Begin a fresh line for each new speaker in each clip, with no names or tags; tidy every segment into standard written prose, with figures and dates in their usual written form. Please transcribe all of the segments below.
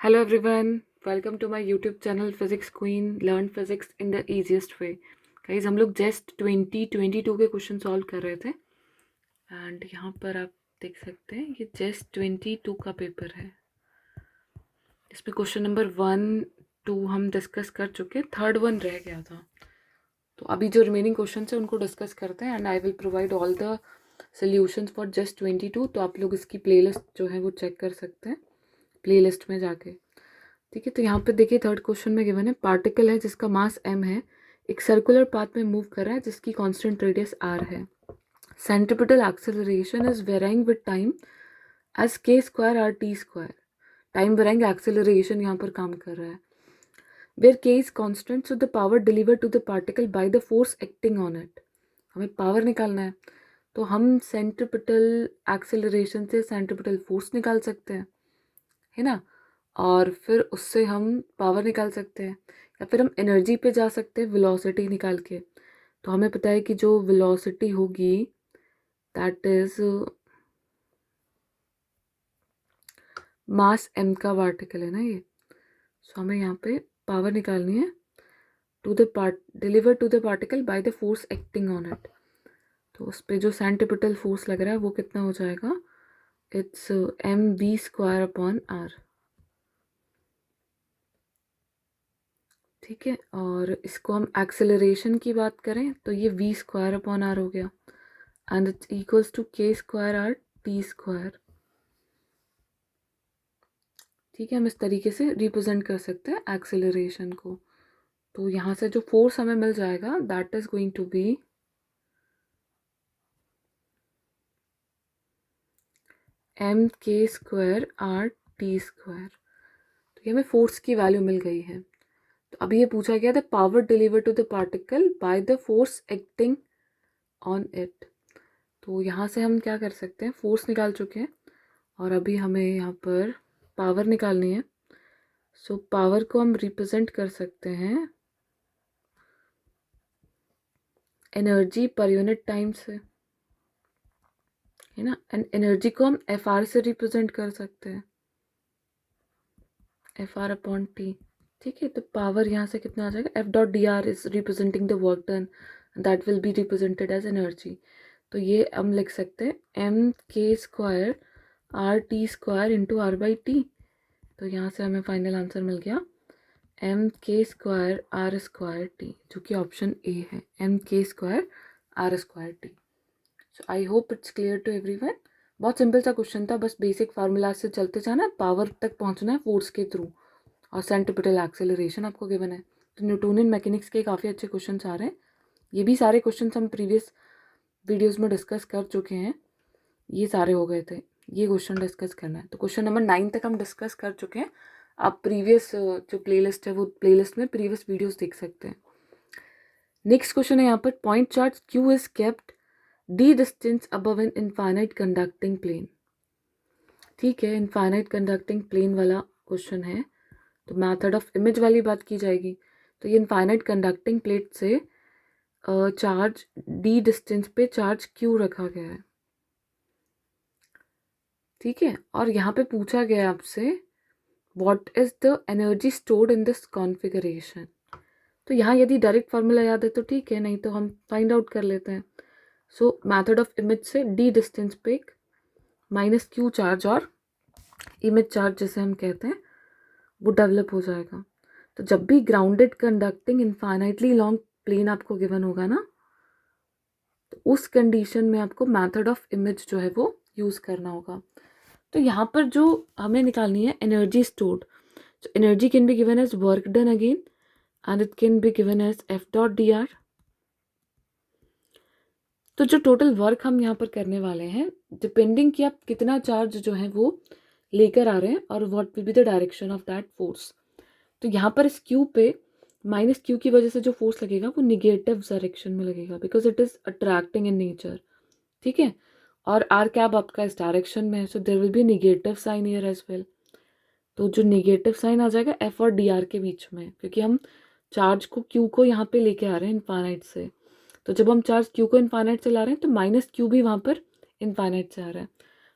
Hello everyone, welcome to my YouTube channel Physics Queen. Learn physics in the easiest way. Guys हम लोग just 2022 के question solve कर रहे थे and यहाँ पर आप देख सकते हैं ये जस्ट 22 का पेपर है. इसमें क्वेश्चन नंबर 1-2 हम डिस्कस कर चुके, थर्ड वन रह गया था. तो अभी जो रिमेनिंग क्वेश्चन है उनको डिस्कस करते हैं and I will provide all the solutions for just 22. तो आप लोग इसकी प्लेलिस्ट जो है वो चेक कर सकते हैं प्लेलिस्ट में जाके. ठीक है, तो यहाँ पे देखिए थर्ड क्वेश्चन में गिवन है पार्टिकल है जिसका मास m है, एक सर्कुलर पाथ में मूव कर रहा है जिसकी कांस्टेंट रेडियस r है. Centripetal acceleration is varying with time as k square r t square. Time varying acceleration यहाँ पर काम कर रहा है. Where k is constant so the power deliver to the particle by the force acting on it. हमें power निकालना है तो हम सेंट्रीपिटल एक्सेलरेशन से सेंट्रीपिटल फोर्स निकाल सकते हैं, है ना. और फिर उससे हम पावर निकाल सकते हैं या फिर हम एनर्जी पे जा सकते हैं वेलोसिटी निकाल के. तो हमें पता है कि जो वेलोसिटी होगी दैट इज मास m का पार्टिकल है ना ये. सो हमें यहाँ पे पावर निकालनी है to the part deliver to the particle by the force acting on it. तो उस पर जो सेंट्रीपिटल फोर्स लग रहा है वो कितना हो जाएगा, it's mv square upon r. ठीक है, और इसको हम एक्सेलरेशन की बात करें तो ये v स्क्वायर अपॉन आर हो गया and it's equals to k square r t square. ठीक है, हम इस तरीके से रिप्रेजेंट कर सकते हैं एक्सेलरेशन को. तो यहाँ से जो फोर्स हमें मिल जाएगा that is going to be m k square r t square. तो ये हमें फोर्स की वैल्यू मिल गई है. तो अभी ये पूछा गया था power deliver to the particle by the force acting on it. तो यहाँ से हम क्या कर सकते हैं, फोर्स निकाल चुके हैं और अभी हमें यहाँ पर पावर निकालनी है. सो पावर को हम रिप्रेजेंट कर सकते हैं एनर्जी पर यूनिट टाइम से, है ना. एंड एनर्जी को हम एफ आर से रिप्रेजेंट कर सकते हैं, एफ आर अपॉन टी. ठीक है, तो पावर यहाँ से कितना आ जाएगा, f dot d r is representing the work done that will be represented as energy. तो ये हम लिख सकते हैं m k square r t square into r by t. तो यहाँ से हमें फाइनल आंसर मिल गया M k square r square T, जो कि ऑप्शन ए है, m k square r square t. So I hope it's clear to everyone. बहुत simple सा क्वेश्चन था, बस बेसिक फार्मूला से चलते जाना, पावर तक पहुंचना है फोर्स के थ्रू और सेंट्रीपिटल एक्सेलरेशन आपको गिवन है. तो न्यूटोनियन मैकेनिक्स के काफ़ी अच्छे क्वेश्चन आ रहे हैं. ये भी सारे क्वेश्चन हम प्रीवियस वीडियोज़ में डिस्कस कर चुके हैं, ये सारे हो गए थे. ये क्वेश्चन डिस्कस करना है तो क्वेश्चन नंबर 9 तक हम डिस्कस कर चुके हैं. आप प्रीवियस जो प्लेलिस्ट है वो प्लेलिस्ट में प्रीवियस वीडियोस देख सकते हैं. नेक्स्ट क्वेश्चन है यहाँ पर point charge q is kept d distance above an infinite conducting plane. ठीक है, इनफाइनाइट कंडक्टिंग प्लेन वाला क्वेश्चन है तो मेथड ऑफ इमेज वाली बात की जाएगी. तो ये इनफाइनाइट कंडक्टिंग प्लेट से चार्ज डी डिस्टेंस पे चार्ज क्यू रखा गया है. ठीक है, और यहाँ पे पूछा गया आपसे what is the energy stored in this configuration. तो यहाँ यदि डायरेक्ट फार्मूला याद है तो ठीक है, नहीं तो हम फाइंड आउट कर लेते हैं. सो मेथड ऑफ इमेज से डी डिस्टेंस पे एक माइनस क्यू चार्ज और इमेज चार्ज जिसे हम कहते हैं वो डेवलप हो जाएगा. तो जब भी grounded conducting infinitely long plane आपको गिवन होगा ना, तो उस कंडीशन में आपको मेथड ऑफ इमेज जो है वो यूज़ करना होगा. तो यहाँ पर जो हमें निकालनी है energy stored, so energy can be given as work done again and it can be given as f dot dr. तो जो टोटल वर्क हम यहाँ पर करने वाले हैं डिपेंडिंग कि आप कितना चार्ज जो है वो लेकर आ रहे हैं और what will be the direction of that force. तो यहाँ पर इस क्यू पे माइनस क्यू की वजह से जो फोर्स लगेगा वो निगेटिव डायरेक्शन में लगेगा because it is attracting in nature. ठीक है, और आर कैब आपका इस डायरेक्शन में है so there will be negative sign here as well. तो जो निगेटिव साइन आ जाएगा एफ और डी आर के बीच में, क्योंकि हम चार्ज को क्यू को यहाँ पे लेके आ रहे हैं इनफाइनाइट से. तो जब हम चार्ज क्यू को इनफाइनाइट से ला रहे हैं तो माइनस क्यू भी वहाँ पर इनफाइनाइट से आ रहा है.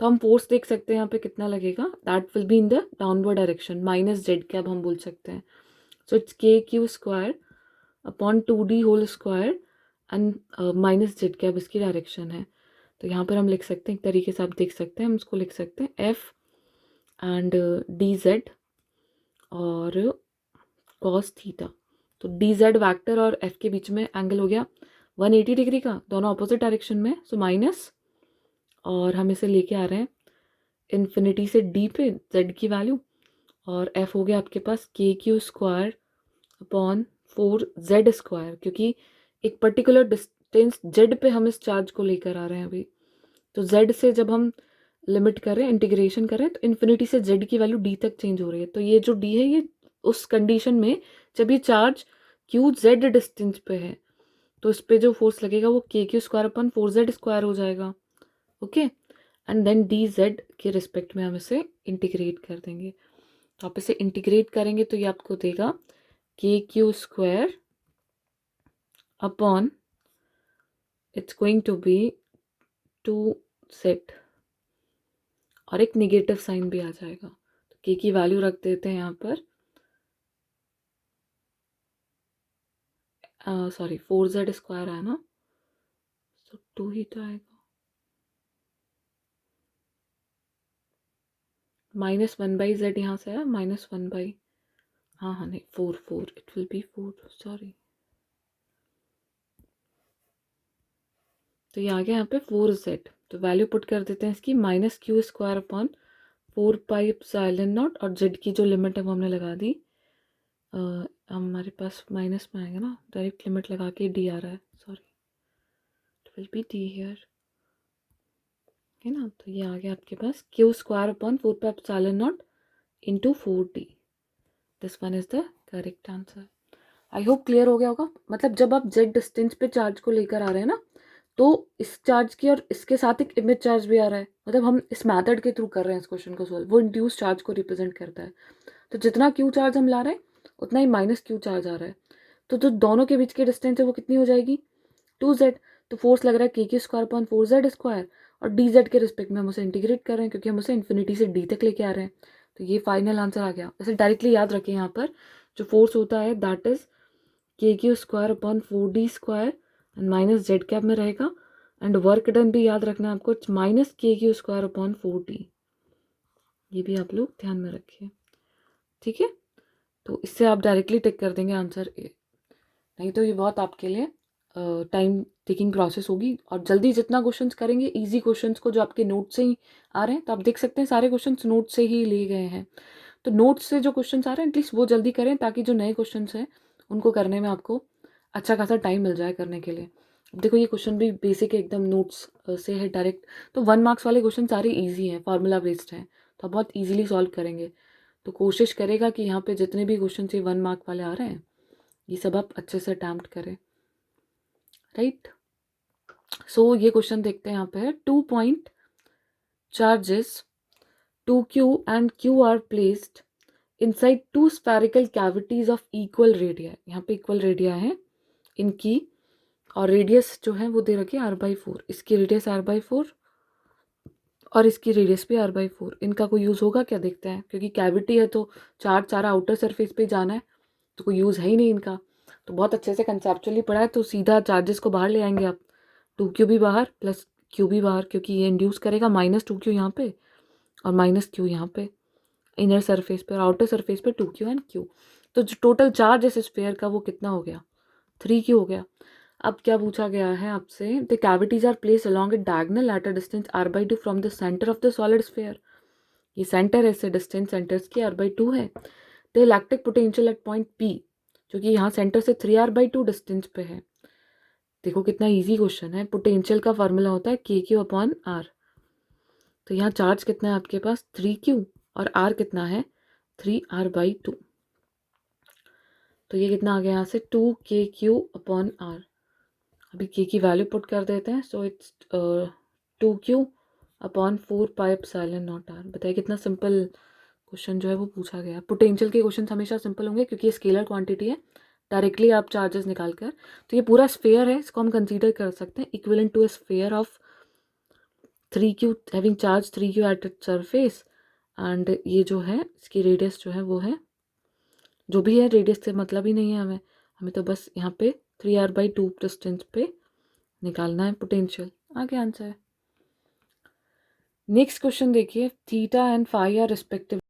तो हम फोर्स देख सकते हैं यहाँ पे कितना लगेगा, that will be in the downward direction, minus z cap हम बोल सकते हैं. So it's k q square upon 2d whole square and minus z cap इसकी डायरेक्शन है. तो यहाँ पर हम लिख सकते हैं, एक तरीके से आप देख सकते हैं, हम इसको लिख सकते हैं एफ एंड डी जेड और कॉस थीटा. तो डी जेड वैक्टर और एफ के बीच में एंगल हो गया 180 डिग्री का, दोनों अपोजिट डायरेक्शन में. सो माइनस, और हम इसे लेके आ रहे हैं इन्फिनिटी से डी पे जेड की वैल्यू, और एफ हो गया आपके पास के q square upon 4z square, क्योंकि एक पर्टिकुलर डिस्टेंस जेड पे हम इस चार्ज को लेकर आ रहे हैं अभी. तो जेड से जब हम लिमिट कर रहे हैं, इंटीग्रेशन कर रहे हैं, तो इन्फिनिटी से जेड की वैल्यू डी तक चेंज हो रही है. तो ये जो डी है ये उस कंडीशन में जब ये चार्ज क्यू जेड डिस्टेंस पे है, तो इस पर जो फोर्स लगेगा वो के q square upon 4z square हो जाएगा. Okay, and then d z के रिस्पेक्ट में हम इसे इंटीग्रेट कर देंगे. तो आप इसे इंटीग्रेट करेंगे तो ये आपको देगा k q square upon it's going to be 2z, और एक निगेटिव साइन भी आ जाएगा. तो के की वैल्यू रख देते हैं यहाँ पर, सॉरी 4z स्क्वायर है ना, तो 2 ही तो आएगा. -1/z यहाँ से है, -1/, हाँ नहीं 4 इट विल बी 4, सॉरी. तो ये आ गया यहाँ पे 4z. तो वैल्यू पुट कर देते हैं इसकी -q square upon 4 pi epsilon not, और z की जो लिमिट है वो हमने लगा दी. हमारे पास माइनस में आएगा ना, डायरेक्ट लिमिट लगा के डी आ रहा है, sorry, it will be D here, है ना. तो ये आ गया आपके पास q square upon 4 pi epsilon not into 4d. This one is the correct answer. I hope clear हो गया होगा. मतलब जब आप जेड डिस्टेंस पे चार्ज को लेकर आ रहे हैं ना, तो इस चार्ज की और इसके साथ एक इमेज चार्ज भी आ रहा है, मतलब हम इस मेथड के थ्रू कर रहे हैं इस क्वेश्चन को सोल्व. वो इंड्यूस चार्ज को रिप्रेजेंट करता है. तो जितना क्यू चार्ज हम ला रहे हैं उतना ही माइनस क्यू चार्ज आ रहा है. तो जो दोनों के बीच की डिस्टेंस है वो कितनी हो जाएगी, 2z. तो फोर्स लग रहा है के q square upon 4z square, और डी जेड के रिस्पेक्ट में हम उसे इंटीग्रेट कर रहे हैं क्योंकि हम उसे इन्फिनिटी से डी तक लेके आ रहे हैं. तो ये फाइनल आंसर आ गया. वैसे डायरेक्टली याद रखें, यहाँ पर जो फोर्स होता है दैट इज के q square upon 4d square and minus Z cap में रहेगा. एंड वर्क डन भी याद रखना है आपको, माइनस के क्यू स्क्वायर अपॉन 4d. ये भी आप लोग ध्यान में रखिए, ठीक है. तो इससे आप डायरेक्टली टिक कर देंगे आंसर ए. नहीं तो ये बहुत आपके लिए टाइम टेकिंग प्रोसेस होगी, और जल्दी जितना क्वेश्चंस करेंगे इजी क्वेश्चंस को जो आपके नोट से ही आ रहे हैं, तो आप देख सकते हैं सारे क्वेश्चंस नोट से ही लिए गए हैं. तो नोट्स से जो क्वेश्चंस आ रहे हैं एटलीस्ट वो जल्दी करें, ताकि जो नए क्वेश्चंस हैं उनको करने में आपको अच्छा खासा टाइम मिल जाए करने के लिए. अब देखो ये क्वेश्चन भी बेसिक एकदम नोट्स से है डायरेक्ट, तो 1 मार्क्स वाले क्वेश्चन सारे ईजी हैं, फार्मूला बेस्ड हैं, तो आप बहुत ईजिली सॉल्व करेंगे. तो कोशिश करेगा कि यहाँ पे जितने भी क्वेश्चन ये 1 मार्क वाले आ रहे हैं ये सब आप अच्छे से अटैम्प्ट करें, राइट. सो ये क्वेश्चन देखते हैं. यहाँ पे 2 point charges 2q and q are placed inside 2 spherical cavities of equal radii. यहाँ पे इक्वल रेडिया है इनकी, और रेडियस जो है वो दे रखी है r/4. इसकी रेडियस r/4 और इसकी रेडियस भी r/4. इनका कोई यूज़ होगा क्या, देखते हैं. क्योंकि कैविटी है तो चार्ज सारा आउटर सरफेस पे जाना है, तो कोई यूज़ है ही नहीं इनका. तो बहुत अच्छे से कंसेप्चुअली पढ़ा है, तो सीधा चार्जेस को बाहर ले आएंगे आप. 2q भी बाहर प्लस q भी बाहर, क्योंकि ये इंड्यूस करेगा -2q यहाँ पे और -q यहाँ पे इनर सरफेस पे, और आउटर सरफेस पे 2q एंड q. तो जो टोटल चार्ज इस स्फीयर का वो कितना हो गया, 3q हो गया. अब क्या पूछा गया है आपसे, the cavities are place along a diagonal at a distance r/2 from the centre of the solid sphere. ये सेंटर है, इससे डिस्टेंस सेंटर्स की r/2 है. The electric potential at point p, जो कि यहाँ सेंटर से 3r/2 डिस्टेंस पे है. देखो कितना इजी क्वेश्चन है. पोटेंशियल का फार्मूला होता है kq अपॉन r. तो यहाँ चार्ज कितना है आपके पास 3q, और r कितना है 3r/2. तो ये कितना आ गया यहाँ से 2kq अपॉन r. अभी k की वैल्यू पुट कर देते हैं. So it's 2q upon 4 pi epsilon not r. बताइए कितना सिंपल क्वेश्चन जो है वो पूछा गया. पोटेंशियल के क्वेश्चन हमेशा सिंपल होंगे क्योंकि ये स्केलर क्वांटिटी है, डायरेक्टली आप चार्जेस निकाल कर. तो ये पूरा स्फेयर है, इसको हम कंसीडर कर सकते हैं equivalent to a sphere of 3q having charge 3q at its surface, and ये जो है इसकी रेडियस जो है वो है, जो भी है रेडियस से मतलब ही नहीं है हमें, हमें तो बस यहाँ पे 3r/2 डिस्टेंस पे निकालना है पोटेंशियल। आगे आंसर है। नेक्स्ट क्वेश्चन देखिए, theta and phi are respective